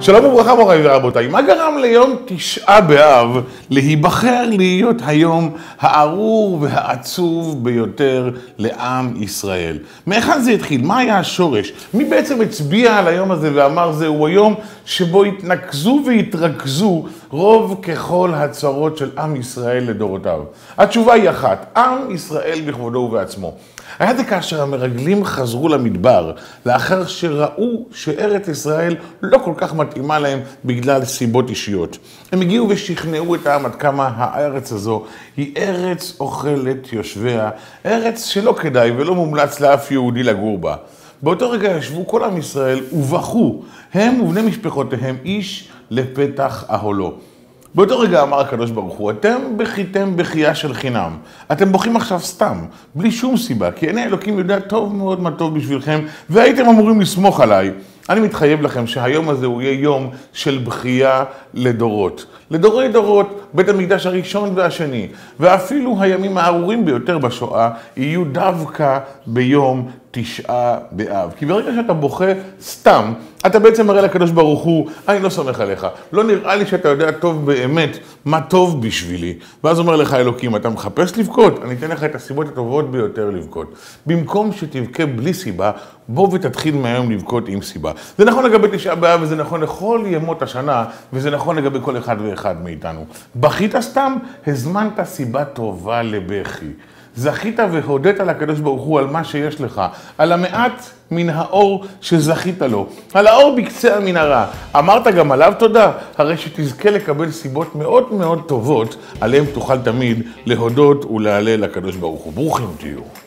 שלום וברכה מוריי ורבותיי, מה גרם ליום תשעה באב להיבחר להיות היום הארור והעצוב ביותר לעם ישראל? מאיכן זה התחיל? מה היה השורש? מי בעצם הצביע על היום הזה ואמר זהו היום שבו התנקזו והתרכזו רוב ככל הצרות של עם ישראל לדורותיו? התשובה היא אחת, עם ישראל בכבודו ובעצמו. היה זה כאשר המרגלים חזרו למדבר, לאחר שראו שארץ ישראל לא כל כך מתאימה להם בגלל סיבות אישיות. הם הגיעו ושכנעו את העם עד כמה הארץ הזו היא ארץ אוכלת יושביה, ארץ שלא כדאי ולא מומלץ לאף יהודי לגור בה. באותו רגע ישבו כל עם ישראל ובכו, הם ובני משפחותיהם איש לפתח אהלו. באותו רגע אמר הקדוש ברוך הוא, אתם בכיתם בכייה של חינם. אתם בוכים עכשיו סתם, בלי שום סיבה, כי עיני אלוקים יודע טוב מאוד מה טוב בשבילכם, והייתם אמורים לסמוך עליי. אני מתחייב לכם שהיום הזה הוא יהיה יום של בכייה לדורות. לדורי דורות, בית המקדש הראשון והשני, ואפילו הימים הארורים ביותר בשואה, יהיו דווקא ביום תשעה באב. כי ברגע שאתה בוכה סתם, אתה בעצם מראה לקדוש ברוך הוא, אני לא סומך עליך. לא נראה לי שאתה יודע טוב באמת מה טוב בשבילי. ואז אומר לך אלוקים, אתה מחפש לבכות? אני אתן לך את הסיבות הטובות ביותר לבכות. במקום שתבכה בלי סיבה, בוא ותתחיל מהיום לבכות עם סיבה. זה נכון לגבי תשעה באב וזה נכון לכל ימות השנה, וזה נכון לגבי כל אחד ואחד מאיתנו. בכית סתם, הזמנת סיבה טובה לבכי. זכית והודית לקדוש ברוך הוא על מה שיש לך, על המעט מן האור שזכית לו, על האור בקצה המנהרה. אמרת גם עליו תודה, הרי שתזכה לקבל סיבות מאוד מאוד טובות, עליהם תוכל תמיד להודות ולהלל לקדוש ברוך הוא. ברוכים תהיו.